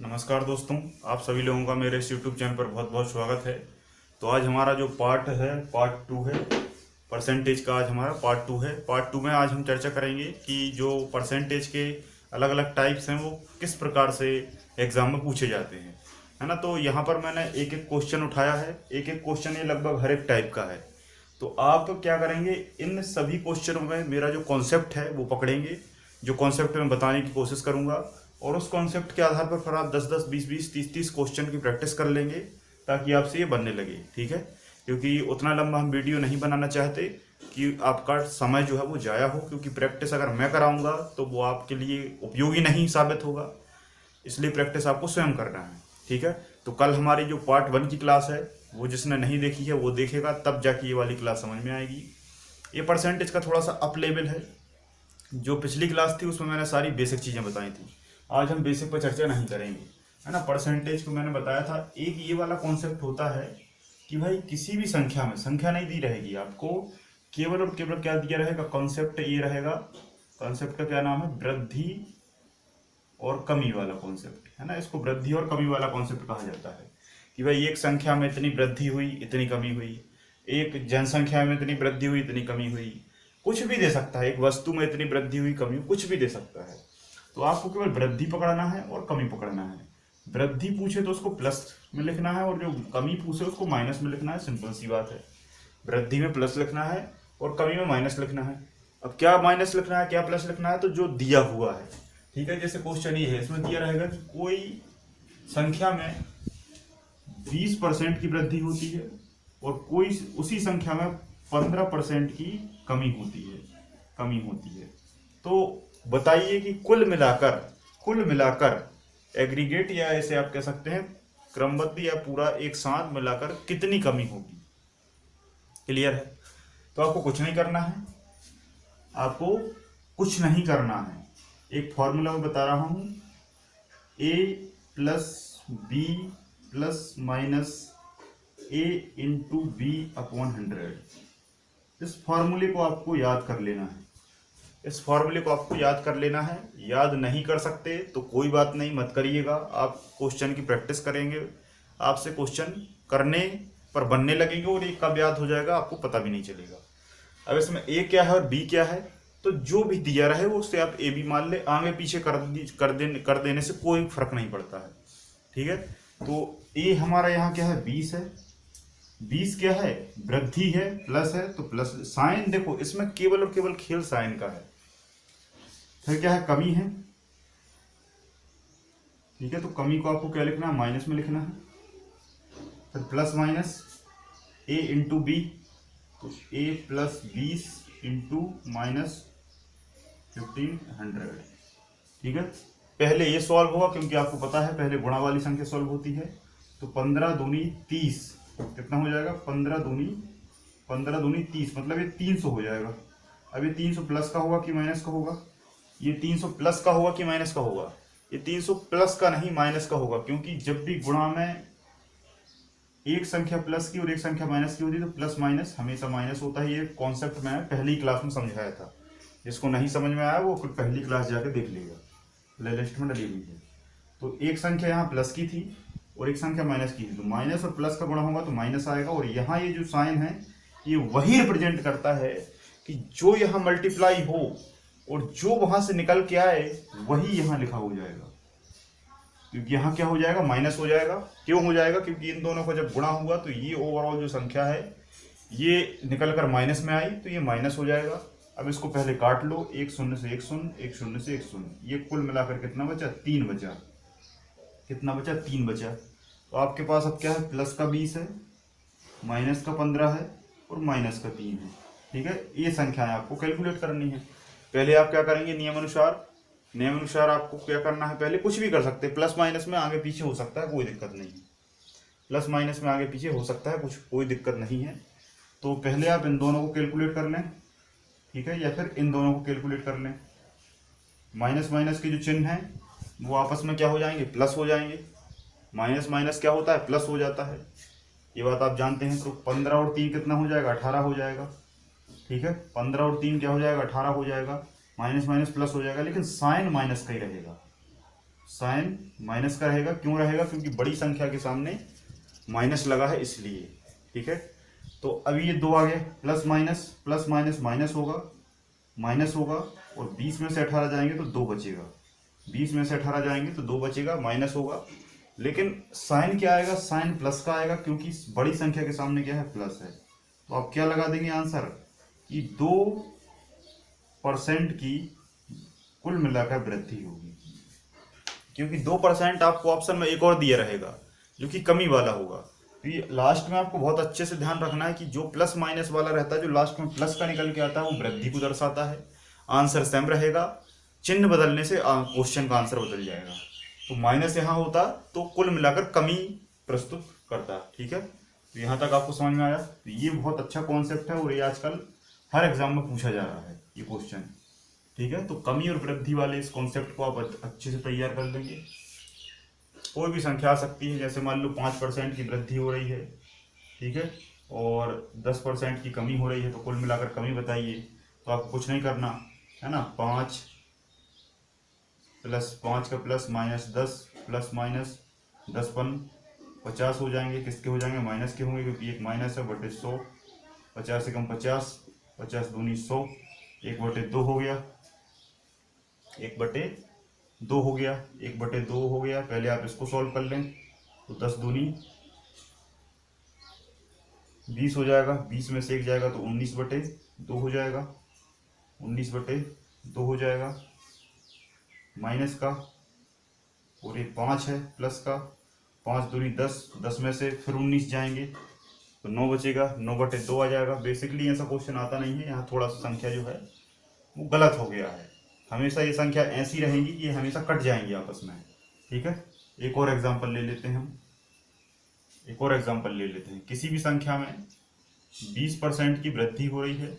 नमस्कार दोस्तों, आप सभी लोगों का मेरे इस यूट्यूब चैनल पर बहुत बहुत स्वागत है। तो आज हमारा जो पार्ट है पार्ट 2 है। परसेंटेज का आज हमारा पार्ट 2 है। पार्ट 2 में आज हम चर्चा करेंगे कि जो परसेंटेज के अलग अलग टाइप्स हैं वो किस प्रकार से एग्ज़ाम में पूछे जाते हैं, है ना। तो यहाँ पर मैंने एक एक क्वेश्चन उठाया है। एक एक क्वेश्चन ये लगभग हर एक टाइप का है। तो आप क्या करेंगे, इन सभी क्वेश्चनों में मेरा जो कॉन्सेप्ट है वो पकड़ेंगे। जो कॉन्सेप्ट मैं बताने की कोशिश करूँगा और उस कॉन्सेप्ट के आधार पर फिर आप 10-10, 20-20, 30-30 क्वेश्चन की प्रैक्टिस कर लेंगे ताकि आपसे ये बनने लगे, ठीक है। क्योंकि उतना लंबा हम वीडियो नहीं बनाना चाहते कि आपका समय जो है वो जाया हो, क्योंकि प्रैक्टिस अगर मैं कराऊंगा तो वो आपके लिए उपयोगी नहीं साबित होगा। इसलिए प्रैक्टिस आपको स्वयं करना है, ठीक है। तो कल हमारी जो पार्ट 1 की क्लास है वो जिसने नहीं देखी है वो देखेगा, तब जाके ये वाली क्लास समझ में आएगी। ये परसेंटेज का थोड़ा सा अप लेवल है। जो पिछली क्लास थी उसमें मैंने सारी बेसिक चीज़ें बताई थी। आज हम बेसिक पर चर्चा नहीं करेंगे, है ना। परसेंटेज को मैंने बताया था, एक ये वाला कॉन्सेप्ट होता है कि भाई किसी भी संख्या में, संख्या नहीं दी रहेगी आपको, केवल और केवल क्या दिया रहेगा, कॉन्सेप्ट ये रहेगा। कॉन्सेप्ट का क्या नाम है, वृद्धि और कमी वाला कॉन्सेप्ट, है ना। इसको वृद्धि और कमी वाला कॉन्सेप्ट कहा जाता है कि भाई एक संख्या में इतनी वृद्धि हुई, इतनी कमी हुई, एक जनसंख्या में इतनी वृद्धि हुई, इतनी कमी हुई। कुछ भी दे सकता है, एक वस्तु में इतनी वृद्धि हुई, कमी हुई, कुछ भी दे सकता है। तो आपको केवल वृद्धि पकड़ना है और कमी पकड़ना है। वृद्धि पूछे तो उसको प्लस में लिखना है और जो कमी पूछे उसको माइनस में लिखना है। सिंपल सी बात है। वृद्धि में प्लस लिखना है और कमी में माइनस लिखना है। अब क्या माइनस लिखना है, क्या प्लस लिखना है, तो जो दिया हुआ है, ठीक है। जैसे क्वेश्चन ये है, इसमें दिया रहेगा कि कोई संख्या में 20% की वृद्धि होती है और कोई उसी संख्या में 15% की कमी होती है। तो बताइए कि कुल मिलाकर एग्रीगेट, या ऐसे आप कह सकते हैं क्रमबद्ध या पूरा एक साथ मिलाकर कितनी कमी होगी। क्लियर है। तो आपको कुछ नहीं करना है, एक फॉर्मूला मैं बता रहा हूं, a plus B plus minus a into B upon 100। इस फॉर्मूले को आपको याद कर लेना है। याद नहीं कर सकते तो कोई बात नहीं, मत करिएगा। आप क्वेश्चन की प्रैक्टिस करेंगे, आपसे क्वेश्चन करने पर बनने लगेंगे और ये कब याद हो जाएगा आपको पता भी नहीं चलेगा। अब इसमें ए क्या है और बी क्या है, तो जो भी दिया रहे वो उससे आप ए बी मान ले, आगे पीछे कर देने से कोई फर्क नहीं पड़ता है, ठीक है। तो ए हमारा यहाँ क्या है, 20 है। 20 क्या है, वृद्धि है, प्लस है, तो प्लस साइन, देखो इसमें केवल और केवल खेल साइन का है। फिर क्या है, कमी है, ठीक है। तो कमी को आपको क्या लिखना है, माइनस में लिखना है। फिर प्लस माइनस ए इंटू बी, तो ए प्लस 20 इंटू माइनस 1500, ठीक है। पहले ये सॉल्व होगा क्योंकि आपको पता है पहले गुणा वाली संख्या सॉल्व होती है। तो 15 दूनी 30 कितना हो जाएगा, 15 दूनी 30, मतलब ये 300 हो जाएगा। अब ये 300 प्लस का होगा कि माइनस का होगा, ये 300 प्लस का होगा कि माइनस का होगा, ये 300 प्लस का नहीं माइनस का होगा। क्योंकि जब भी गुणा में एक संख्या प्लस की और एक संख्या माइनस की होती है तो प्लस माइनस हमेशा माइनस होता है। ये कॉन्सेप्ट मैंने पहली क्लास में समझाया था। जिसको नहीं समझ में आया वो फिर पहली क्लास जाके देख लेगा, प्लेलिस्ट में डली हुई है। तो एक संख्या यहाँ प्लस की थी और एक संख्या माइनस की थी, तो माइनस और प्लस का गुणा होगा तो माइनस आएगा। और यहाँ ये जो साइन है ये वही रिप्रेजेंट करता है कि जो यहाँ मल्टीप्लाई हो और जो वहां से निकल के आए वही यहाँ लिखा हो जाएगा। क्योंकि यहाँ क्या हो जाएगा, माइनस हो जाएगा। क्यों हो जाएगा, क्योंकि इन दोनों का जब गुणा हुआ तो ये ओवरऑल जो संख्या है ये निकल कर माइनस में आई तो ये माइनस हो जाएगा। अब इसको पहले काट लो, एक शून्य से एक शून्य, एक शून्य से एक शून्य, ये कुल मिलाकर कितना बचा, 3 बचा। कितना बचा, 3 बचा। तो आपके पास अब क्या है, प्लस का 20 है, माइनस का 15 है और माइनस का 3 है, ठीक है। ये संख्याएं आपको कैलकुलेट करनी है। पहले आप क्या करेंगे, नियमानुसार आपको क्या करना है, पहले कुछ भी कर सकते हैं, प्लस माइनस में आगे पीछे हो सकता है, कोई दिक्कत नहीं है। प्लस माइनस में आगे पीछे हो सकता है, कुछ कोई दिक्कत नहीं है। तो पहले आप इन दोनों को कैलकुलेट कर लें, ठीक है, या फिर इन दोनों को कैलकुलेट कर लें। माइनस माइनस के जो चिन्ह हैं वो आपस में क्या हो जाएंगे, प्लस हो जाएंगे। माइनस माइनस क्या होता है, प्लस हो जाता है, ये बात आप जानते हैं। तो 15 और 3 कितना हो जाएगा, 18 हो जाएगा, ठीक है। 15 और 3 क्या हो जाएगा, 18 हो जाएगा। माइनस माइनस प्लस हो जाएगा, लेकिन साइन माइनस का ही रहेगा। साइन माइनस का रहेगा। क्यों रहेगा? क्योंकि बड़ी संख्या के सामने माइनस लगा है इसलिए। ठीक है, तो अभी ये 2 आ गए, प्लस माइनस माइनस होगा और 20 में से 18 जाएंगे तो 2 बचेगा। 20 में से 18 जाएंगे तो 2 बचेगा, माइनस होगा। लेकिन साइन क्या आएगा? साइन प्लस का आएगा, क्योंकि बड़ी संख्या के सामने क्या है? प्लस है। तो आप क्या लगा देंगे आंसर कि 2% की कुल मिलाकर वृद्धि होगी, क्योंकि 2% आपको ऑप्शन में एक और दिया रहेगा जो कि कमी वाला होगा। तो ये लास्ट में आपको बहुत अच्छे से ध्यान रखना है कि जो प्लस माइनस वाला रहता है, जो लास्ट में प्लस का निकल के आता है, वो वृद्धि को दर्शाता है। आंसर सेम रहेगा, चिन्ह बदलने से क्वेश्चन का आंसर बदल जाएगा। तो माइनस यहाँ होता तो कुल मिलाकर कमी प्रस्तुत करता। ठीक है, तो यहाँ तक आपको समझ में आया। तो ये बहुत अच्छा कॉन्सेप्ट है और ये आजकल हर एग्जाम में पूछा जा रहा है ये क्वेश्चन। ठीक है, तो कमी और वृद्धि वाले इस कॉन्सेप्ट को आप अच्छे से तैयार कर लेंगे। कोई भी संख्या आ सकती है, जैसे मान लो 5% की वृद्धि हो रही है, ठीक है, और 10% की कमी हो रही है, तो कुल मिलाकर कमी बताइए। तो आपको कुछ नहीं करना है ना, 5 प्लस 5 का प्लस माइनस 10 प्लस माइनस 10 50 हो जाएंगे। किसके हो जाएंगे? माइनस के होंगे, क्योंकि एक माइनस है, बटे 100, 50 से कम 50, 50 दूनी 100, 1/2 हो गया, 1/2 हो गया, 1/2 हो गया। पहले आप इसको सॉल्व कर लें तो 10 दूनी 20 हो जाएगा, 20 में से 1 जाएगा तो 19/2 हो जाएगा, 19/2 हो जाएगा माइनस का, और ये 5 है प्लस का, 5 दूनी 10, 10 में से फिर 19 जाएंगे तो 9 बचेगा, 9/2 आ जाएगा। बेसिकली ऐसा क्वेश्चन आता नहीं है, यहाँ थोड़ा सा संख्या जो है वो गलत हो गया है। हमेशा ये संख्या ऐसी रहेंगी कि ये हमेशा कट जाएंगी आपस में। ठीक है, एक और एग्जांपल ले लेते हैं हम, एक और एग्जांपल ले लेते हैं। किसी भी संख्या में 20% की वृद्धि हो रही है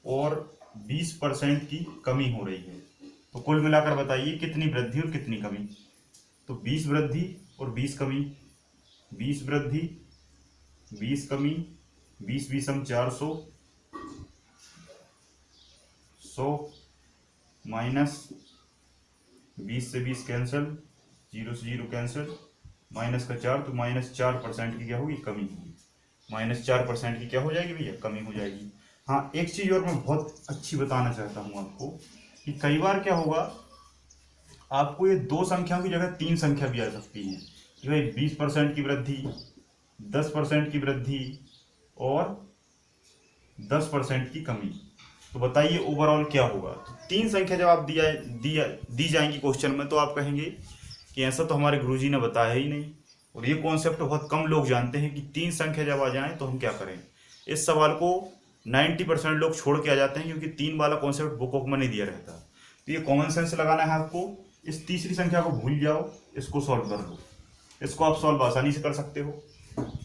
और 20% की कमी हो रही है, तो कुल मिलाकर बताइए कितनी वृद्धि और कितनी कमी। तो 20 वृद्धि और 20 कमी, 20 वृद्धि 20 कमी, 20 20 400, 100 माइनस 20 से 20 कैंसिल, 0 से 0 कैंसिल, माइनस का 4, तो -4% की क्या होगी? कमी होगी। -4% की क्या हो जाएगी भैया? कमी हो जाएगी। हाँ, एक चीज़ और मैं बहुत अच्छी बताना चाहता हूँ आपको कि कई बार क्या होगा, आपको ये 2 संख्याओं की जगह 3 संख्या भी आ सकती है कि भाई 20% की वृद्धि, 10% की वृद्धि और 10% की कमी। तो बताइए ओवरऑल क्या होगा? तो 3 संख्या जब आप दी जाएंगी क्वेश्चन में, तो आप कहेंगे कि ऐसा तो हमारे गुरुजी ने बताया ही नहीं, और ये कॉन्सेप्ट बहुत कम लोग जानते हैं कि 3 संख्या जब आ जाए तो हम क्या करें। इस सवाल को 90% लोग छोड़ के आ जाते हैं, क्योंकि 3 वाला कॉन्सेप्ट बुक में नहीं दिया रहता। तो ये कॉमन सेंस लगाना है आपको। इस तीसरी संख्या को भूल जाओ, इसको सॉल्व कर लो। इसको आप सॉल्व आसानी से कर सकते हो।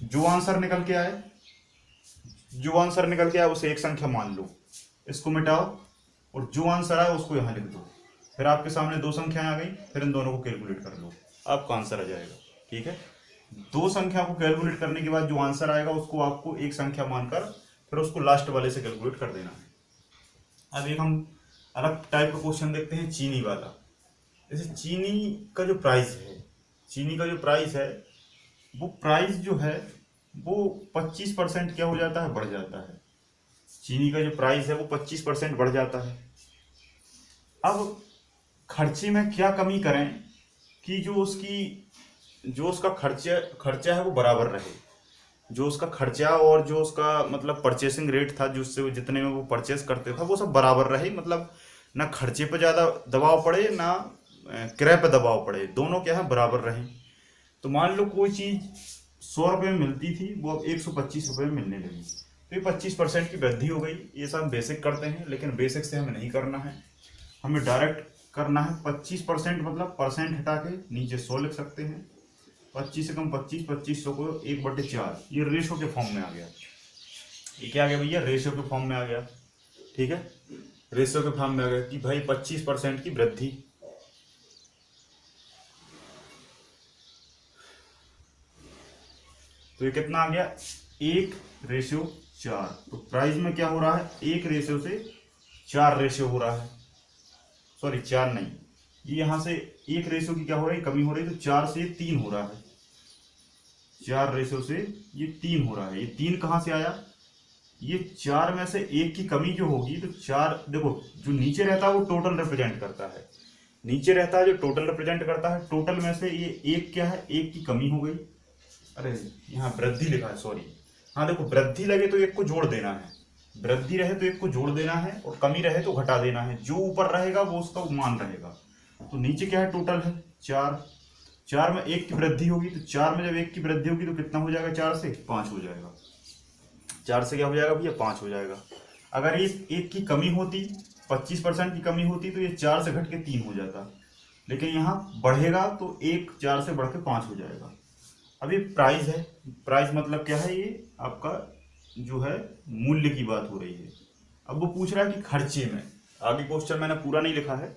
जो आंसर निकल के आए उसे एक संख्या मान लो, इसको मिटाओ, और जो आंसर आया उसको यहाँ लिख दो। फिर आपके सामने 2 संख्याएं आ गई, फिर इन दोनों को कैलकुलेट कर लो, आपका आंसर आ जाएगा। ठीक है, 2 संख्या को कैलकुलेट करने के बाद जो आंसर आएगा उसको आपको एक संख्या मानकर फिर उसको लास्ट वाले से कैलकुलेट कर देना है। अब एक हम अलग टाइप का क्वेश्चन देखते हैं, चीनी वाला। जैसे चीनी का जो प्राइस है, वो प्राइस जो है वो 25% क्या हो जाता है? बढ़ जाता है। चीनी का जो प्राइस है वो 25% बढ़ जाता है। अब खर्चे में क्या कमी करें कि जो उसका खर्चा है वो बराबर रहे। जो उसका खर्चा और जो उसका मतलब परचेसिंग रेट था, जिससे वो जितने में वो परचेस करते था, वो सब बराबर रहे। मतलब ना खर्चे पे ज़्यादा दबाव पड़े, ना किराए पे दबाव पड़े, दोनों क्या है? बराबर रहे। तो मान लो कोई चीज़ 100 रुपये में मिलती थी, वो अब 125 रुपये में मिलने लगी, तो ये 25% की वृद्धि हो गई। ये सब हम बेसिक करते हैं, लेकिन बेसिक से हमें नहीं करना है, हमें डायरेक्ट करना है 25%। मतलब परसेंट हटा के नीचे 100 लिख सकते हैं। 25 से कम 25, 2500 को 1/4, ये रेशो के फॉर्म में आ गया। ये क्या आ गया भैया? रेशो के फॉर्म में आ गया। ठीक है, रेशो के फॉर्म में आ गया कि भाई 25% की वृद्धि, तो ये कितना आ गया? 1/4। तो प्राइस में क्या हो रहा है? 1 रेशियो से 4 रेशियो हो रहा है। सॉरी 4 नहीं, ये यहाँ से एक रेशियो की क्या हो रही है, कमी हो रही है, तो 4 से 3 हो रहा है, 4 रेशियो से ये 3 हो रहा है। ये 3 कहाँ से आया, ये 4 में से एक की कमी जो होगी, तो 4 देखो जो नीचे रहता है वो टोटल रिप्रेजेंट करता है, नीचे रहता है जो टोटल रिप्रेजेंट करता है, टोटल में से ये एक क्या है, एक की कमी हो गई। अरे यहाँ वृद्धि लिखा है, सॉरी। हाँ देखो, वृद्धि लगे तो एक को जोड़ देना है, वृद्धि रहे तो एक को जोड़ देना है, और कमी रहे तो घटा देना है, जो ऊपर रहेगा वो उसका मान रहेगा। तो नीचे क्या है, टोटल है 4, 4 में एक की वृद्धि होगी, तो 4 में जब एक की वृद्धि होगी तो कितना हो जाएगा, 4 से 5 हो जाएगा, 4 से क्या हो जाएगा भैया, 5 हो जाएगा। अगर ये एक की कमी होती, 25% की कमी होती, तो ये 4 से घट के 3 हो जाता, लेकिन यहाँ बढ़ेगा तो एक 4 से बढ़ के 5 हो जाएगा। अब ये प्राइस है, प्राइस मतलब क्या है, ये आपका जो है मूल्य की बात हो रही है। अब वो पूछ रहा है कि खर्चे में, आगे क्वेश्चन मैंने पूरा नहीं लिखा है,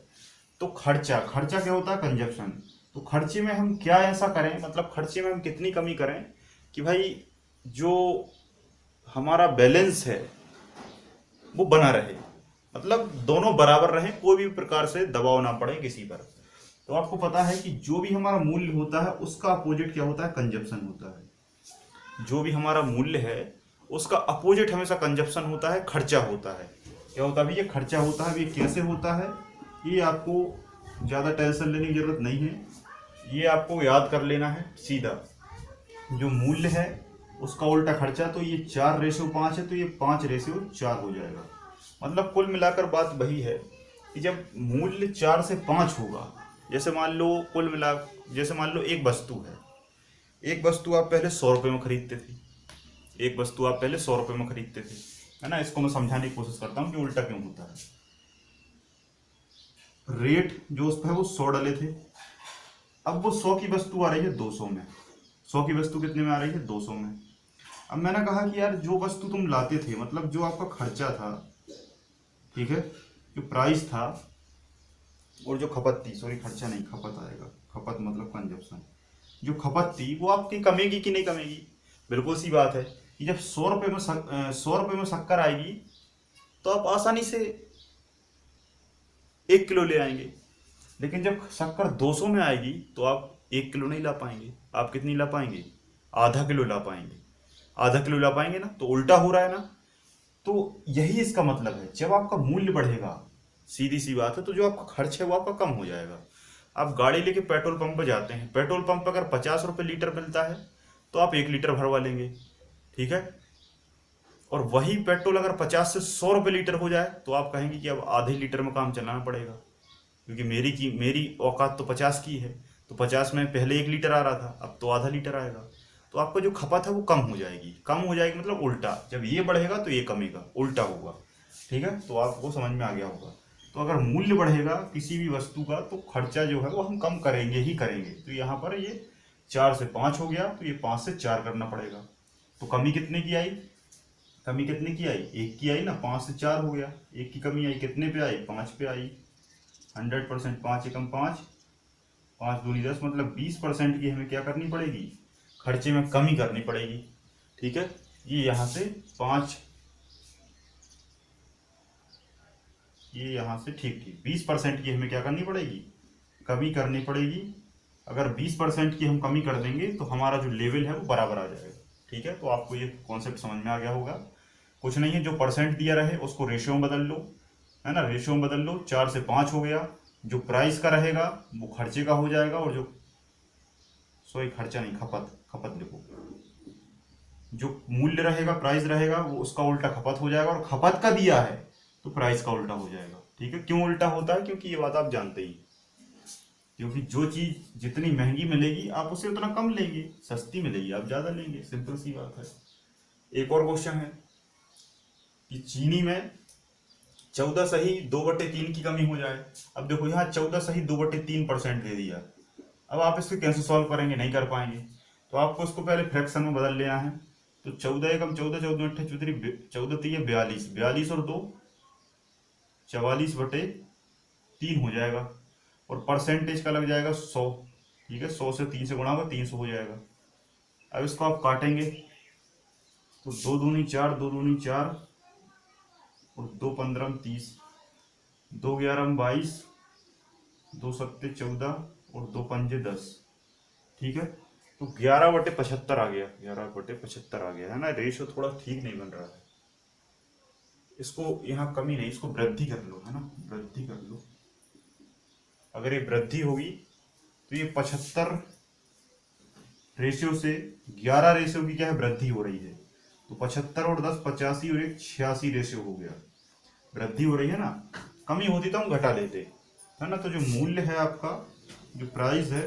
तो खर्चा, खर्चा क्या होता है, कंजप्शन। तो खर्चे में हम क्या ऐसा करें, मतलब खर्चे में हम कितनी कमी करें कि भाई जो हमारा बैलेंस है वो बना रहे, मतलब दोनों बराबर रहें, कोई भी प्रकार से दबाव ना पड़े किसी पर। तो आपको पता है कि जो भी हमारा मूल्य होता है उसका अपोजिट क्या होता है, कंजप्शन होता है। जो भी हमारा मूल्य है उसका अपोजिट हमेशा कंजप्शन होता है, खर्चा होता है। क्या होता है, ये खर्चा होता है। ये कैसे होता है, ये आपको ज़्यादा टेंशन लेने की जरूरत नहीं है, ये आपको याद कर लेना है सीधा। जो मूल्य है उसका उल्टा खर्चा, तो ये 4:5 है, तो ये 5:4 हो जाएगा। मतलब कुल मिलाकर बात वही है कि जब मूल्य 4 से 5 होगा, जैसे मान लो कुल मिला, जैसे मान लो एक वस्तु है, एक वस्तु आप पहले 100 रुपये में खरीदते थे, एक वस्तु आप पहले 100 रुपये में खरीदते थे, है ना। इसको मैं समझाने की कोशिश करता हूँ कि उल्टा क्यों होता है। रेट जो उस पर है वो 100 डले थे, अब वो 100 की वस्तु आ रही है 200 में, 100 की वस्तु कितने में आ रही है, 200 में। अब मैंने कहा कि यार जो वस्तु तुम लाते थे, मतलब जो आपका खर्चा था, ठीक है, जो प्राइस था और जो खपत थी, सॉरी खर्चा नहीं खपत आएगा, खपत मतलब कंजप्शन, जो खपत थी वो आपकी कमेगी कि नहीं कमेगी। बिल्कुल सी बात है कि जब 100 रुपये में 100 रुपये में शक्कर आएगी तो आप आसानी से 1 किलो ले आएंगे, लेकिन जब शक्कर 200 में आएगी तो आप 1 किलो नहीं ला पाएंगे, आप कितनी ला पाएंगे, आधा किलो ला पाएंगे, आधा किलो ला पाएंगे ना। तो उल्टा हो रहा है ना। तो यही इसका मतलब है, जब आपका मूल्य बढ़ेगा, सीधी सी बात है, तो जो आपका खर्च है वो आपका कम हो जाएगा। आप गाड़ी लेके पेट्रोल पंप पर जाते हैं, पेट्रोल पंप पर अगर 50 रुपये लीटर मिलता है तो आप 1 लीटर भरवा लेंगे, ठीक है। और वही पेट्रोल अगर 50 से 100 रुपये लीटर हो जाए तो आप कहेंगे कि अब आधे लीटर में काम चलाना पड़ेगा, क्योंकि मेरी औकात तो 50 की है, तो 50 में पहले 1 लीटर आ रहा था, अब तो आधा लीटर आएगा। तो आपका जो खपत है वो कम हो जाएगी, कम हो जाएगी मतलब उल्टा, जब ये बढ़ेगा तो ये कमेगा, उल्टा होगा, ठीक है। तो आपको समझ में आ गया होगा। तो अगर मूल्य बढ़ेगा किसी भी वस्तु का तो खर्चा जो है वो हम कम करेंगे ही करेंगे। तो यहाँ पर ये 4 से 5 हो गया, तो ये 5 से 4 करना पड़ेगा। तो कमी कितने की आई, कमी कितने की आई, 1 की आई ना, 5 से 4 हो गया, 1 की कमी आई, कितने पे आई, 5 पे आई। 100%, 5 एकम 5, 5 दूनी 10, मतलब 20% की हमें क्या करनी पड़ेगी, खर्चे में कमी करनी पड़ेगी, ठीक है। ये यहाँ से 5, ये यहाँ से ठीक ठीक 20% की हमें क्या करनी पड़ेगी, कमी करनी पड़ेगी। अगर 20% की हम कमी कर देंगे तो हमारा जो लेवल है वो बराबर आ जाएगा, ठीक है। तो आपको ये कॉन्सेप्ट समझ में आ गया होगा। कुछ नहीं है, जो परसेंट दिया रहे उसको रेशियो में बदल लो, है ना, रेशियो में बदल लो, 4 से 5 हो गया। जो प्राइस का रहेगा वो खर्चे का हो जाएगा, और जो सॉरी खर्चा नहीं, खपत, खपत देखो, जो मूल्य रहेगा, प्राइस रहेगा, वो उसका उल्टा खपत हो जाएगा, और खपत का दिया है तो प्राइस का उल्टा हो जाएगा, ठीक है। क्यों उल्टा होता है, क्योंकि ये बात आप जानते ही, क्योंकि जो चीज़ जितनी महंगी मिलेगी आप उसे उतना कम लेंगे, सस्ती मिलेगी आप ज़्यादा लेंगे, सिंपल सी बात है। एक और क्वेश्चन है कि चीनी में 14 सही 2/3 की कमी हो जाए। अब देखो यहाँ 14 सही 2/3% दे दिया, अब आप इसको कैसे सॉल्व करेंगे, नहीं कर पाएंगे। तो आपको इसको पहले फ्रैक्शन में बदल लेना है। तो 14 एकम 14, 14 अट्ठे 14 3 42, 42 और 2 44/3 हो जाएगा, और परसेंटेज का लग जाएगा 100, ठीक है। 100 से 3 से गुणा होगा, 300 हो जाएगा। अब इसको आप काटेंगे तो 2 दूनी 4, 2 दूनी 4, और 2 15 30, 2 11 22, 2 सत्ते 14 और 2 पंजे 10। ठीक है, तो 11/75 आ गया, 11/75 आ गया है ना। रेशियो थोड़ा ठीक नहीं बन रहा है, इसको यहाँ कमी नहीं, इसको वृद्धि कर लो, है ना, वृद्धि कर लो। अगर ये वृद्धि होगी तो ये 75 रेशियो से 11 रेशियो की क्या है, वृद्धि हो रही है। तो 75 और 10 85 और 1 86 रेशियो हो गया, वृद्धि हो रही है ना। कमी होती तो हम घटा लेते, है ना। तो जो मूल्य है आपका, जो प्राइस है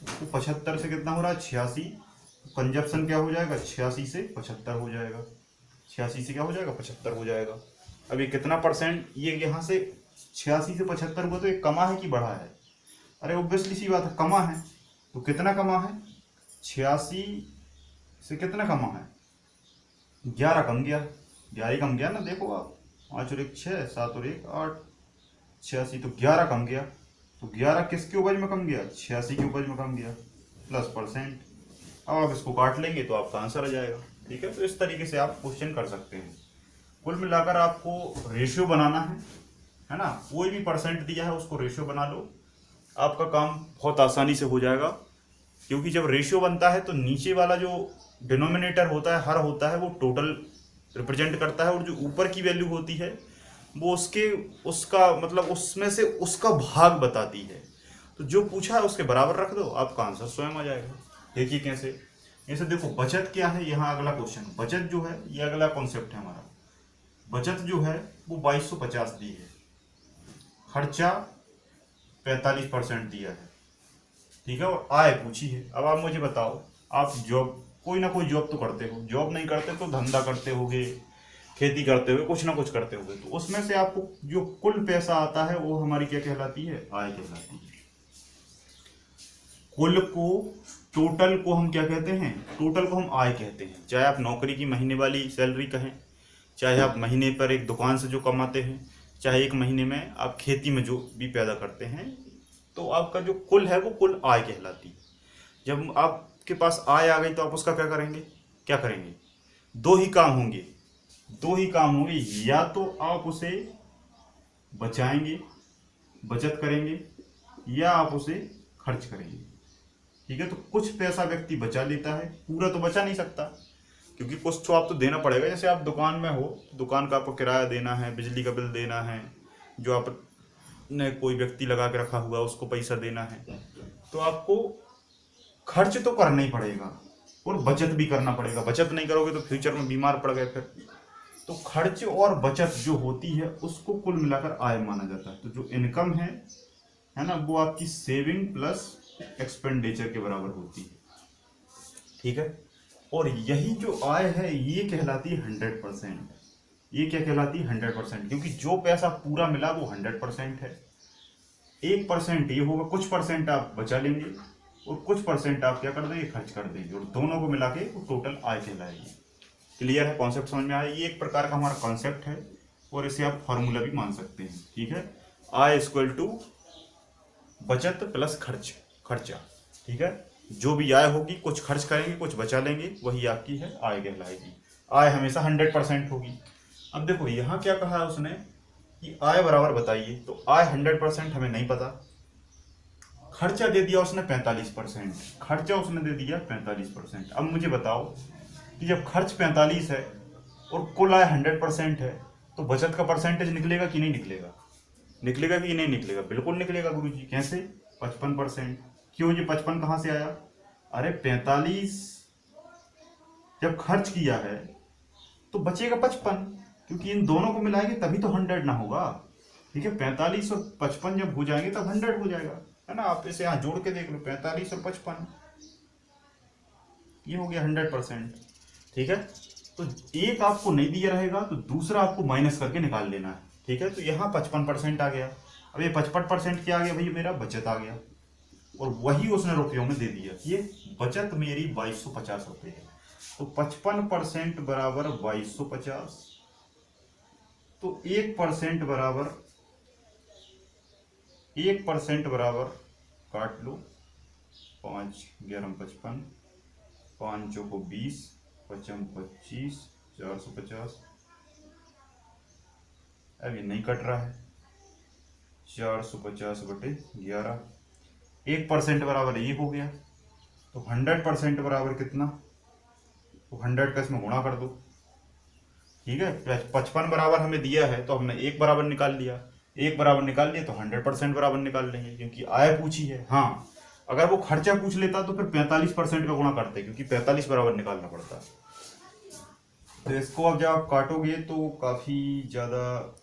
वो 75 से कितना हो रहा है, 86। कंजप्शन क्या हो जाएगा, 86 से 75 हो जाएगा, 86 से क्या हो जाएगा, 75 हो जाएगा। अब ये कितना परसेंट, ये यहाँ से 86 से 75 हुआ, तो ये कमा है कि बढ़ा है? अरे ऑब्वियसली सी बात है, कमा है। तो कितना कमा है, 86 से कितना कमा है, 11 कम गया, 11 कम गया ना। देखो आप, 5 और 1 6, 7 और 1 8, 86, तो 11 कम गया। तो 11 किसके उपज में कम गया, 86 की उपज में कम गया, प्लस परसेंट। अब आप इसको काट लेंगे तो आपका आंसर आ जाएगा। ठीक है, तो इस तरीके से आप क्वेश्चन कर सकते हैं। कुल मिलाकर आपको रेशियो बनाना है ना। कोई भी परसेंट दिया है उसको रेशियो बना लो, आपका काम बहुत आसानी से हो जाएगा। क्योंकि जब रेशियो बनता है तो नीचे वाला जो डिनोमिनेटर होता है, हर होता है, वो टोटल रिप्रेजेंट करता है, और जो ऊपर की वैल्यू होती है वो उसका मतलब उसमें से उसका भाग बताती है। तो जो पूछा है उसके बराबर रख दो, आपका आंसर स्वयं आ जाएगा। देखिए कैसे, जैसे देखो बचत क्या है, यहाँ अगला क्वेश्चन, बचत जो है ये अगला कॉन्सेप्ट है हमारा। बचत जो है वो 2250 दी है, खर्चा 45% दिया है। ठीक है, और आय पूछी है। अब आप मुझे बताओ, आप जॉब, कोई ना कोई जॉब तो करते हो, जॉब नहीं करते तो धंधा करते होगे, खेती करते हुए कुछ ना कुछ करते होगे, तो उसमें से आपको जो कुल पैसा आता है वो हमारी क्या कहलाती है, आय कहलाती है। कुल को, टोटल को हम क्या कहते हैं, टोटल को हम आय कहते हैं। चाहे आप नौकरी की महीने वाली सैलरी कहें, चाहे आप महीने पर एक दुकान से जो कमाते हैं, चाहे एक महीने में आप खेती में जो भी पैदा करते हैं, तो आपका जो कुल है वो कुल आय कहलाती है। जब आपके पास आय आ गई तो आप उसका क्या करेंगे, क्या करेंगे, दो ही काम होंगे, दो ही काम होंगे। या तो आप उसे बचाएंगे, बचत करेंगे, या आप उसे खर्च करेंगे। ठीक है, तो कुछ पैसा व्यक्ति बचा लेता है, पूरा तो बचा नहीं सकता, क्योंकि कुछ तो आप तो देना पड़ेगा। जैसे आप दुकान में हो, दुकान का आपको किराया देना है, बिजली का बिल देना है, जो आपने कोई व्यक्ति लगा के रखा हुआ उसको पैसा देना है, तो आपको खर्च तो करना ही पड़ेगा और बचत भी करना पड़ेगा। बचत नहीं करोगे तो फ्यूचर में बीमार पड़ गए फिर। तो खर्च और बचत जो होती है उसको कुल मिलाकर आय माना जाता है। तो जो इनकम है ना, वो आपकी सेविंग प्लस एक्सपेंडिचर के बराबर होती है। ठीक है, और यही जो आय है ये कहलाती है 100%। ये क्या कहलाती है, 100%, क्योंकि जो पैसा पूरा मिला वो 100% है। 1% ये होगा, कुछ परसेंट आप बचा लेंगे और कुछ परसेंट आप क्या कर देंगे, खर्च कर देंगे, और दोनों को मिला के वो टोटल आय कहलाएगी। क्लियर है, कॉन्सेप्ट समझ में आया? ये एक प्रकार का हमारा कॉन्सेप्ट है, और इसे आप फॉर्मूला भी मान सकते हैं। ठीक है, आय इक्वल टू बचत प्लस खर्चा। ठीक है, जो भी आय होगी, कुछ खर्च करेंगे कुछ बचा लेंगे, वही आपकी है आय कहलाएगी। आय हमेशा 100% होगी। अब देखो यहाँ क्या कहा है उसने कि आय बराबर बताइए, तो आय 100% हमें नहीं पता। खर्चा दे दिया उसने 45%, खर्चा उसने दे दिया 45%। अब मुझे बताओ कि जब खर्च 45 है और कुल आय 100% है, तो बचत का परसेंटेज निकलेगा कि नहीं निकलेगा, निकलेगा कि नहीं निकलेगा? बिल्कुल निकलेगा गुरुजी। कैसे? 55%। क्यों जी, 55 कहाँ से आया? अरे 45 जब खर्च किया है तो बचेगा 55, क्योंकि इन दोनों को मिलाएंगे तभी तो 100 ना होगा। ठीक है, 45 और 55 जब हो जाएंगे तब 100 हो जाएगा, है ना। आप इसे यहाँ जोड़ के देख लो, 45 और 55, ये हो गया 100%। ठीक है, तो एक आपको नहीं दिया रहेगा तो दूसरा आपको माइनस करके निकाल लेना है। ठीक है, तो यहाँ 55% आ गया। अब ये 55% क्या आ गया भैया, मेरा बचत आ गया, और वही उसने रुपयों में दे दिया। ये बचत मेरी 2250 रुपये है। तो 55% बराबर 2250, तो 1% बराबर, 1% बराबर, काट लो, 5 11 55, 5 को 20, 55 25, 450। अब ये नहीं कट रहा है, 450/11। 1% बराबर ये हो गया। तो 100% बराबर कितना? तो 100 का इसमें गुणा कर दो। ठीक है, 55 बराबर हमें दिया है तो हमने 1 बराबर निकाल लिया। 1 बराबर निकाल लिया तो 100% बराबर निकाल लेंगे, क्योंकि आय पूछी है। हाँ, अगर वो खर्चा पूछ लेता तो फिर 45% का गुणा करते, क्योंकि 45 बराबर निकालना पड़ता। तो इसको अब जब आप काटोगे तो काफी ज्यादा,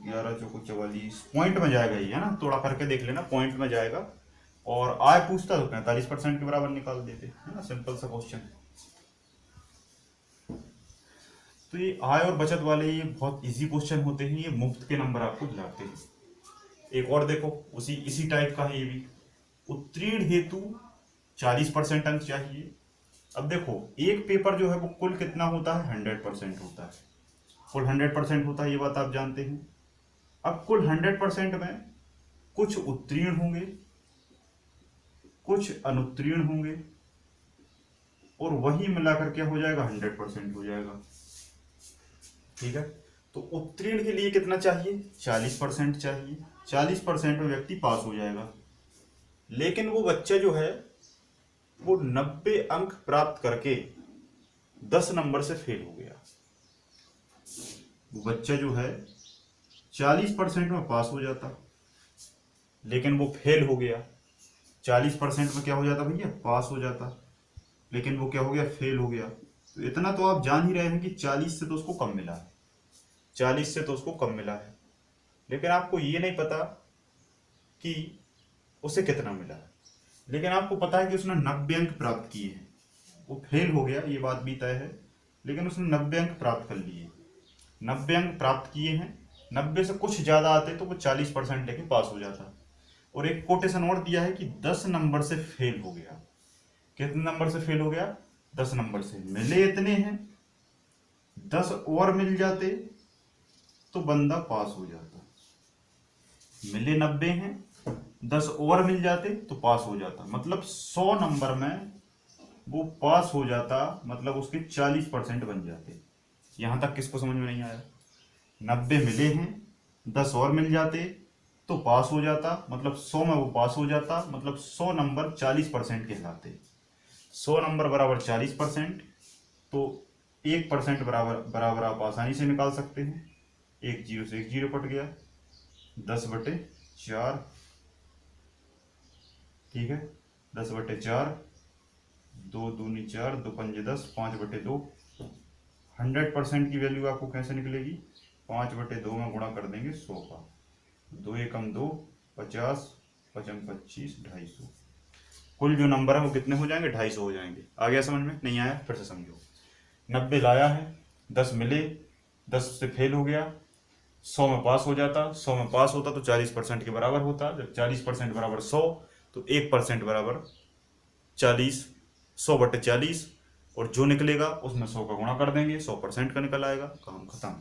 11 चौको 44 पॉइंट में जाएगा ये, है ना, थोड़ा करके देख लेना, पॉइंट में जाएगा। और आय पूछता तो 45% के बराबर निकाल देते, है ना, सिंपल सा क्वेश्चन है। तो ये आय और बचत वाले ये बहुत इजी क्वेश्चन होते हैं, ये मुफ्त के नंबर आपको दिलाते हैं। एक और देखो, उसी इसी टाइप का है ये भी। उत्तीर्ण हेतु 40% अंक चाहिए। अब देखो, एक पेपर जो है वो कुल कितना होता है? 100% होता है। कुल 100% होता है, ये बात आप जानते हैं। अब कुल 100% में कुछ उत्तीर्ण होंगे, कुछ अनुत्तीर्ण होंगे, और वही मिलाकर क्या हो जाएगा? 100% हो जाएगा। ठीक है, तो उत्तीर्ण के लिए कितना चाहिए? 40% चाहिए। 40% में व्यक्ति पास हो जाएगा। लेकिन वो बच्चा जो है वो 90 अंक प्राप्त करके 10 नंबर से फेल हो गया। वो बच्चा जो है 40% में पास हो जाता, लेकिन वो फेल हो गया। 40% में क्या हो जाता भैया? पास हो जाता, लेकिन वो क्या हो गया? फेल हो गया। तो इतना तो आप जान ही रहे हैं कि 40 से तो उसको कम मिला है। 40 से तो उसको कम मिला है, लेकिन आपको ये नहीं पता कि उसे कितना मिला है। लेकिन आपको पता है कि उसने 90 अंक प्राप्त किए हैं। वो फेल हो गया, ये बात भी तय है, लेकिन उसने 90 अंक प्राप्त कर लिए। 90 अंक प्राप्त किए हैं, 90 से कुछ ज्यादा आते तो वो 40% लेके पास हो जाता। और एक कोटेशन और दिया है कि 10 नंबर से फेल हो गया। कितने नंबर से फेल हो गया? 10 नंबर से। मिले इतने हैं, 10 और मिल जाते तो बंदा पास हो जाता। मिले 90 हैं, 10 और मिल जाते तो पास हो जाता। मतलब 100 नंबर में वो पास हो जाता, मतलब उसके 40% बन जाते। यहां तक किसको समझ में नहीं आया? 90 मिले हैं, 10 और मिल जाते तो पास हो जाता, मतलब 100 में वो पास हो जाता, मतलब 100 नंबर 40% कहलाते। 100 नंबर बराबर 40%, तो 1% बराबर बराबर आप आसानी से निकाल सकते हैं। एक जीरो से एक जीरो कट गया, 10/4। ठीक है, 10/4, 2 दूनी 4, 2 पंजे 10, 5/2। 100% की वैल्यू आपको कैसे निकलेगी? 5/2 में गुणा कर देंगे 100 का। 2 एकम 2, 50, 55, 25, 250। कुल जो नंबर है वो कितने हो जाएंगे? 250 हो जाएंगे। आ गया समझ में? नहीं आया फिर से समझो। 90 लाया है, 10 मिले, 10 से फेल हो गया, 100 में पास हो जाता। 100 में पास होता तो 40% के बराबर होता। जब 40% बराबर 100, तो 1% बराबर 40, 100/40, और जो निकलेगा उसमें 100 का गुणा कर देंगे, 100% का निकल आएगा, काम खत्म।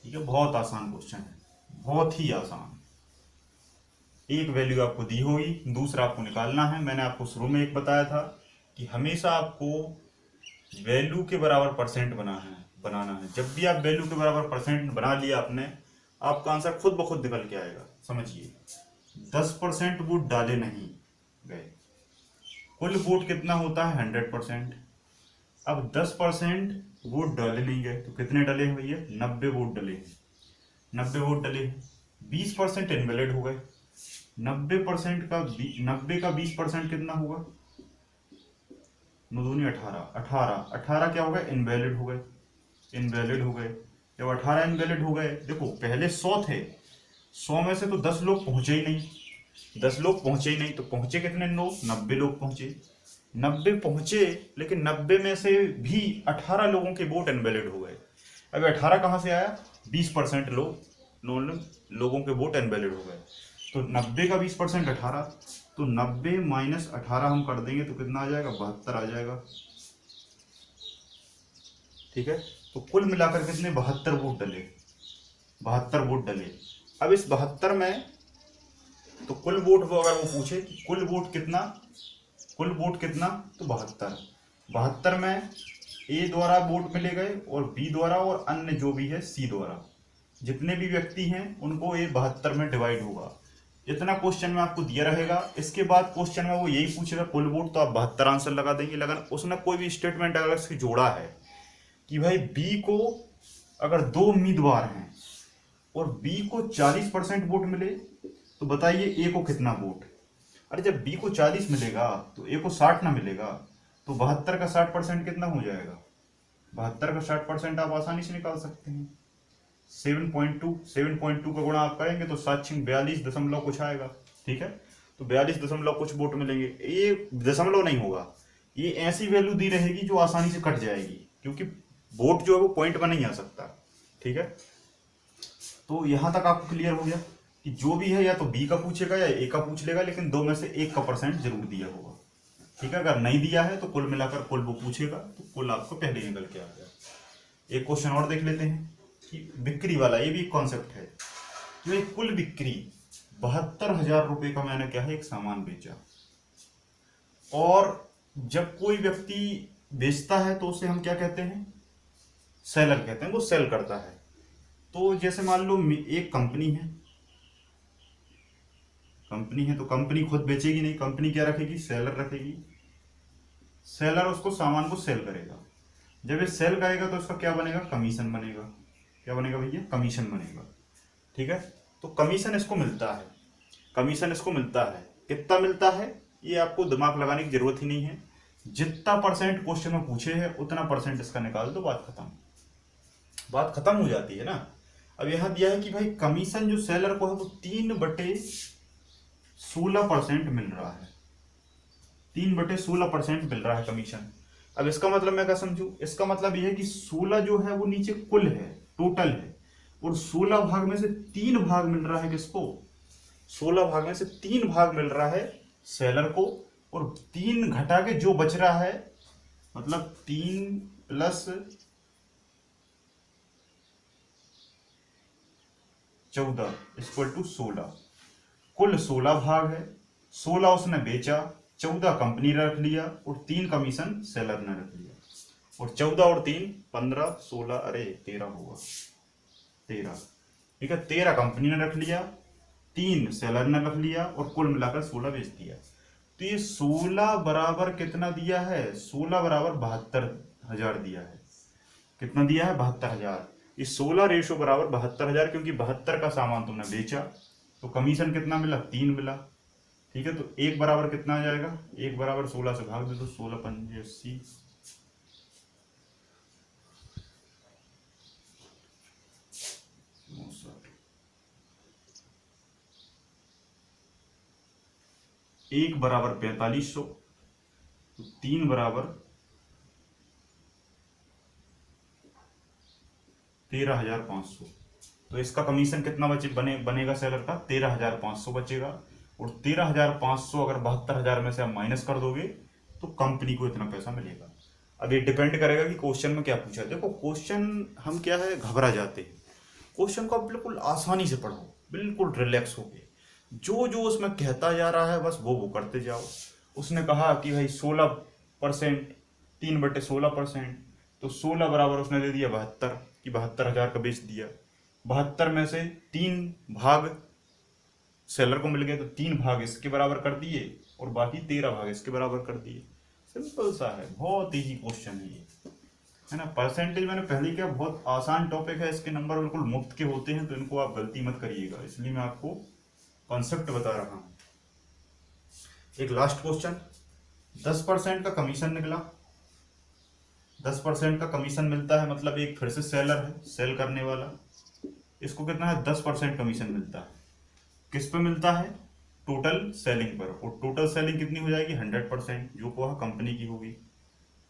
ठीक है, बहुत आसान क्वेश्चन है, बहुत ही आसान। एक वैल्यू आपको दी होगी, दूसरा आपको निकालना है। मैंने आपको शुरू में एक बताया था कि हमेशा आपको वैल्यू के बराबर परसेंट बनाना है। जब भी आप वैल्यू के बराबर परसेंट बना लिया आपने, आपका आंसर खुद ब खुद निकल के आएगा। समझिए, 10% वोट डाले नहीं गए, कुल वोट कितना होता है? 100%। अब 10% वोट डाले नहीं गए तो कितने डले हैं भैया? 90 वोट डले हैं। 90 वोट डले हैं, 20% इनवैलिड हो गए। 90 का 20% कितना होगा? 9 दूनी 18, 18 क्या हो गए? इनवैलिड हो गए। इनवैलिड हो गए, जब 18 इनवैलिड हो गए, देखो पहले 100 थे, 100 में से तो 10 लोग पहुंचे ही नहीं। 10 लोग पहुंचे ही नहीं, तो पहुंचे कितने लोग? 90 लोग पहुंचे। 90 पहुंचे, लेकिन 90 में से भी 18 लोगों के वोट इनवैलिड हो गए। अब 18 कहां से आया? 20% लोगों के वोट इनवैलिड हो गए। तो 90 का 20% 18, तो 90 माइनस 18 हम कर देंगे तो कितना आ जाएगा? 72 आ जाएगा। ठीक है, तो कुल मिलाकर कितने? 72 वोट डले। 72 वोट डले। अब इस 72 में तो कुल वोट वो अगर वो पूछे कि कुल वोट कितना, कुल वोट कितना, तो 72। 72 में ए द्वारा वोट मिले गए और बी द्वारा और अन्य जो भी है सी द्वारा। जितने भी व्यक्ति हैं उनको ये 72 में डिवाइड होगा। इतना क्वेश्चन में आपको दिया रहेगा। इसके बाद क्वेश्चन में वो यही पूछेगा कुल वोट, तो आप 72 आंसर लगा देंगे। लेकिन उसने कोई भी स्टेटमेंट अगर इसकी जोड़ा है कि भाई बी को अगर 2 उम्मीदवार हैं और बी को 40% वोट मिले, तो बताइए ए को कितना वोट। अरे जब बी को 40 मिलेगा तो ए को 60 ना मिलेगा, तो 72 का 60% कितना हो जाएगा? 72 का 60% आप आसानी से निकाल सकते हैं। 7.2 का गुणा आप करेंगे तो 7×42 दशमलव कुछ आएगा। ठीक है, तो 42 दशमलव कुछ वोट मिलेंगे। ये दशमलव नहीं होगा, ये ऐसी वैल्यू दी रहेगी जो आसानी से कट जाएगी, क्योंकि वोट जो है वो पॉइंट में नहीं आ सकता। ठीक है, तो यहां तक आपको क्लियर हो गया कि जो भी है या तो बी का पूछेगा या ए का पूछ लेगा, लेकिन दो में से एक का परसेंट जरूर दिया होगा। ठीक है, अगर नहीं दिया है तो कुल मिलाकर कुल वो पूछेगा, तो कुल आपको पहले ही निकल के आ गया। एक क्वेश्चन और देख लेते हैं कि बिक्री वाला, ये भी एक कॉन्सेप्ट है। तो ये कुल बिक्री 72,000 रुपए का मैंने क्या है एक सामान बेचा, और जब कोई व्यक्ति बेचता है तो उसे हम क्या कहते हैं? सेलर कहते हैं, वो सेल करता है। तो जैसे मान लो एक कंपनी है तो कंपनी खुद बेचेगी नहीं, कंपनी क्या रखेगी? सेलर रखेगी। सेलर उसको सामान को सेल करेगा। जब ये सेल करेगा तो उसका क्या बनेगा? कमीशन बनेगा। क्या बनेगा भैया? कमीशन बनेगा। ठीक है, तो कमीशन इसको मिलता है। कमीशन इसको मिलता है, कितना मिलता है ये आपको दिमाग लगाने की जरूरत ही नहीं है। जितना परसेंट क्वेश्चन में पूछे है उतना परसेंट इसका निकाल दो, बात खत्म। बात खत्म हो जाती है ना। अब यहां दिया है कि भाई कमीशन जो सेलर को है वो 3/16% मिल रहा है। 3/16% मिल रहा है कमीशन। अब इसका मतलब मैं क्या समझू? इसका मतलब यह है कि 16 जो है वो नीचे कुल है, टोटल है, और 16 भाग में से 3 भाग मिल रहा है किसको? 16 भाग में से 3 भाग मिल रहा है सेलर को, और 3 घटा के जो बच रहा है, मतलब 3 + 14 = 16। कुल 16 भाग है, 16 उसने बेचा, 14 कंपनी ने रख लिया, और 3 कमीशन सेलर ने रख लिया। और 14 और 3 15, 16, अरे 13 होगा, 13। ठीक है, 13 कंपनी ने रख लिया, 3 सेलर ने रख लिया, और कुल मिलाकर 16 बेच दिया। तो ये 16 बराबर कितना दिया है? 16 बराबर 72,000 दिया है। कितना दिया है? 72,000। ये 16 रेशो बराबर 72,000, क्योंकि 72 का सामान तुमने बेचा, तो कमीशन कितना मिला? 3 मिला। ठीक है, तो 1 बराबर कितना आ जाएगा? 1 बराबर 16 से भाग दे तो 16 × 5 = 80। 1 बराबर 4500, तो 3 बराबर 13,500। तो इसका कमीशन कितना बनेगा सेलर का? 13,500 बचेगा। और 13,500 अगर 72,000 में से आप माइनस कर दोगे तो कंपनी को इतना पैसा मिलेगा। अब ये डिपेंड करेगा कि क्वेश्चन में क्या पूछा है। देखो क्वेश्चन हम क्या है घबरा जाते हैं। क्वेश्चन को आप बिल्कुल आसानी से पढ़ो, बिल्कुल रिलैक्स होके, जो जो उसमें कहता जा रहा है बस वो करते जाओ। उसने कहा कि भाई 16%, 3/16%, तो 16 बराबर उसने दे दिया 72, कि 72,000 का बेच दिया। 72 में से 3 भाग सेलर को मिल गए, तो 3 भाग इसके बराबर कर दिए, और बाकी 13 भाग इसके बराबर कर दिए। सिंपल सा है, बहुत इजी क्वेश्चन है ये, है ना। परसेंटेज मैंने पहले क्या, बहुत आसान टॉपिक है, इसके नंबर बिल्कुल मुफ्त के होते हैं, तो इनको आप गलती मत करिएगा, इसलिए मैं आपको कॉन्सेप्ट बता रहा हूं। एक लास्ट क्वेश्चन, 10% का कमीशन निकला। 10% का कमीशन मिलता है, मतलब एक फिर से सेलर है, सेल करने वाला, इसको कितना है? 10% कमीशन मिलता है। किस पे मिलता है? टोटल सेलिंग पर। और टोटल सेलिंग कितनी हो जाएगी? 100%, जो को कंपनी की होगी।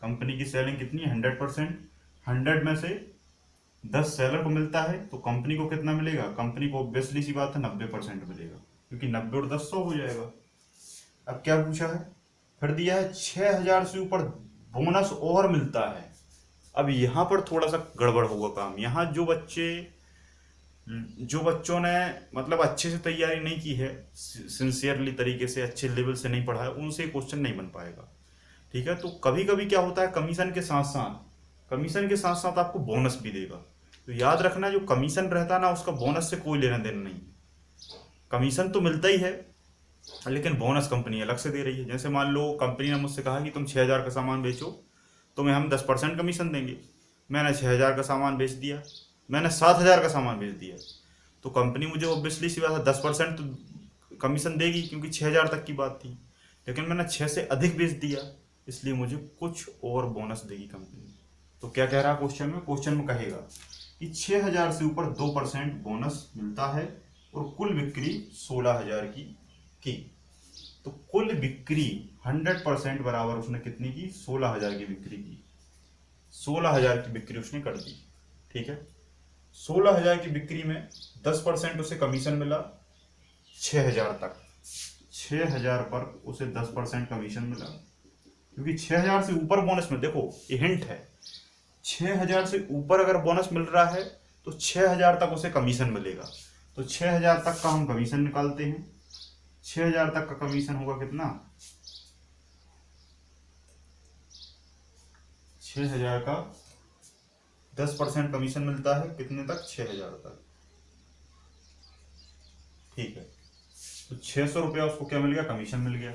कंपनी की सेलिंग कितनी है? 100%। 100 में से 10 सेलर को मिलता है, तो कंपनी को कितना मिलेगा? कंपनी को ऑब्वियसली सी बात है 90% मिलेगा, क्योंकि 90 और 10 100 हो जाएगा। अब क्या पूछा है? फिर दिया है 6,000 से ऊपर बोनस और मिलता है। अब यहाँ पर थोड़ा सा गड़बड़ होगा काम। यहाँ जो बच्चों ने मतलब अच्छे से तैयारी नहीं की है, सिंसियरली तरीके से, अच्छे लेवल से नहीं पढ़ा है, उनसे क्वेश्चन नहीं बन पाएगा। ठीक है, तो कभी कभी क्या होता है, कमीशन के साथ साथ आपको बोनस भी देगा। तो याद रखना, जो कमीशन रहता है ना उसका बोनस से कोई लेना देना नहीं। कमीशन तो मिलता ही है, लेकिन बोनस कंपनी अलग से दे रही है। जैसे मान लो कंपनी ने मुझसे कहा कि तुम 6,000 का सामान बेचो, तुम्हें हम 10% कमीशन देंगे। मैंने 6,000 का सामान बेच दिया, मैंने 7,000 का सामान बेच दिया, तो कंपनी मुझे ऑब्वियसली सी बात है 10% तो कमीशन देगी, क्योंकि 6,000 तक की बात थी। लेकिन मैंने 6 से अधिक बेच दिया, इसलिए मुझे कुछ और बोनस देगी कंपनी। तो क्या कह रहा क्वेश्चन में? क्वेश्चन में कहेगा कि 6,000 से ऊपर 2% बोनस मिलता है और कुल बिक्री 16,000 की। तो कुल बिक्री 100% बराबर उसने कितनी की? 16,000 की बिक्री की। 16,000 की बिक्री उसने कर दी, ठीक है। 16,000 की बिक्री में 10% उसे कमीशन मिला 6,000 तक। 6,000 पर उसे 10% कमीशन मिला, क्योंकि 6,000 से ऊपर बोनस में, देखो ये हिंट है, 6,000 से ऊपर अगर बोनस मिल रहा है तो 6,000 तक उसे कमीशन मिलेगा। तो 6,000 तक का हम कमीशन निकालते हैं। 6,000 तक का कमीशन होगा कितना? 6,000 का 10% कमीशन मिलता है कितने तक? 6,000 तक, ठीक है। तो 600 रुपया उसको क्या मिल गया? कमीशन मिल गया।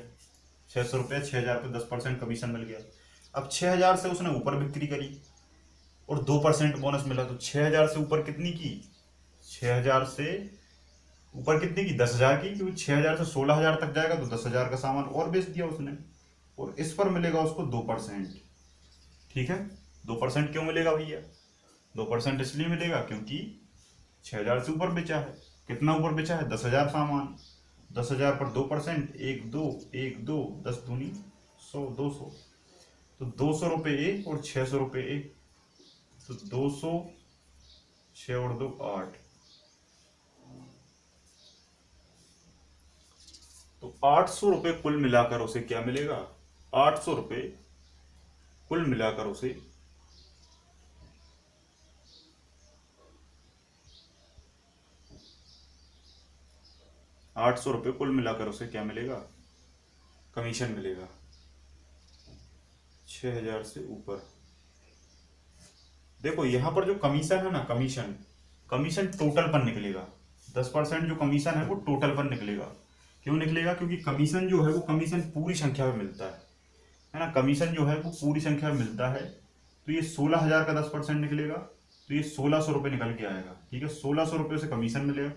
600 रुपया 6,000 पे 10% कमीशन मिल गया। अब 6,000 से उसने ऊपर बिक्री करी और 2% बोनस मिला, तो 6,000 से ऊपर कितनी की? 6,000 से ऊपर कितनी की? 10,000 की, क्योंकि 6,000 से 16,000 तक जाएगा तो 10,000 का सामान और बेच दिया उसने, और इस पर मिलेगा उसको 2%, ठीक है। 2% क्यों मिलेगा भैया? 2% इसलिए मिलेगा क्योंकि 6,000 से ऊपर बेचा है। कितना ऊपर बेचा है? 10,000 सामान। 10,000 पर 2%, 1 2 1 2, 10 दूनी 100, 200, तो 200 रुपये एक और 600 रुपये एक, तो 200, 6 और 2 8, तो 800 रुपये कुल मिलाकर उसे क्या मिलेगा? 800 रुपये कुल मिलाकर उसे 800 रुपये कुल मिलाकर उसे क्या मिलेगा? कमीशन मिलेगा 6,000 से ऊपर। देखो यहां पर जो कमीशन है ना, कमीशन कमीशन टोटल पर निकलेगा। 10% जो कमीशन है वो टोटल पर निकलेगा। क्यों निकलेगा? क्योंकि कमीशन जो है वो कमीशन पूरी संख्या में मिलता है ना। कमीशन जो है वो पूरी संख्या में मिलता है। तो ये 16,000 का 10% निकलेगा, तो ये 1,600 रुपये निकल के आएगा, ठीक है। 1,600 रुपये से कमीशन मिलेगा।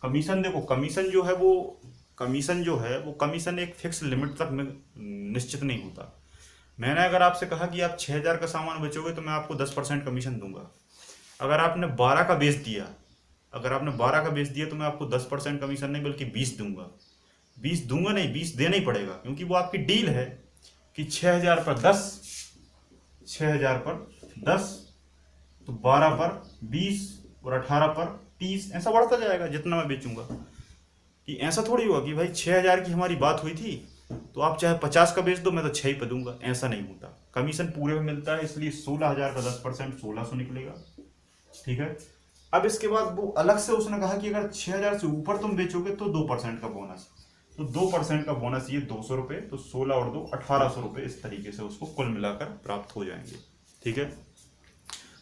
कमीशन देखो, कमीशन जो है वो कमीशन एक फिक्स लिमिट तक निश्चित नहीं होता। मैंने अगर आपसे कहा कि आप 6,000 का सामान बेचोगे तो मैं आपको 10% कमीशन दूंगा। अगर आपने 12 का बेच दिया तो मैं आपको 10% कमीशन नहीं बल्कि 20 दूंगा। 20 दूंगा नहीं, 20 देना ही पड़ेगा, क्योंकि वो आपकी डील है कि 6,000 पर 10, 6,000 पर 10, तो 12 पर 20 और 18 पर 30, ऐसा बढ़ता जाएगा जितना मैं बेचूंगा। कि ऐसा थोड़ी हुआ कि भाई 6,000 की हमारी बात हुई थी तो आप चाहे 50 का बेच दो, मैं तो 6 ही पे दूंगा, ऐसा नहीं होता। कमीशन पूरे में मिलता है, इसलिए 16,000 का 10% 1,600 निकलेगा, ठीक है। अब इसके बाद वो अलग से उसने कहा कि अगर 6,000 से ऊपर तुम बेचोगे तो 2% का बोनस। तो 2% का बोनस ये 200 रुपये, तो 16 और 2 1800 रुपये, इस तरीके से उसको कुल मिलाकर प्राप्त हो जाएंगे, ठीक है।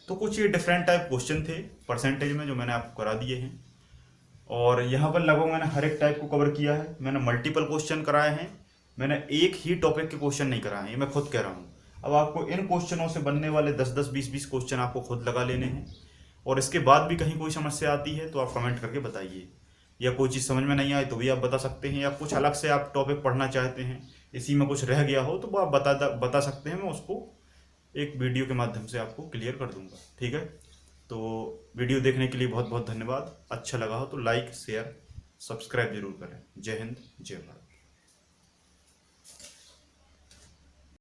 तो कुछ ये डिफरेंट टाइप क्वेश्चन थे परसेंटेज में जो मैंने आपको करा दिए हैं, और यहाँ पर लगभग मैंने हर एक टाइप को कवर किया है। मैंने मल्टीपल क्वेश्चन कराए हैं, मैंने एक ही टॉपिक के क्वेश्चन नहीं कराए हैं, ये मैं खुद कह रहा हूँ। अब आपको इन क्वेश्चनों से बनने वाले 10-10, 20-20 क्वेश्चन आपको खुद लगा लेने हैं, और इसके बाद भी कहीं कोई समस्या आती है तो आप कमेंट करके बताइए, या कोई चीज़ समझ में नहीं आए तो भी आप बता सकते हैं, या कुछ अलग से आप टॉपिक पढ़ना चाहते हैं, इसी में कुछ रह गया हो तो वो आप बता सकते हैं, मैं उसको एक वीडियो के माध्यम से आपको क्लियर कर दूंगा, ठीक है। तो वीडियो देखने के लिए बहुत बहुत धन्यवाद। अच्छा लगा हो तो लाइक, शेयर, सब्सक्राइब जरूर करें। जय हिंद, जय भारत।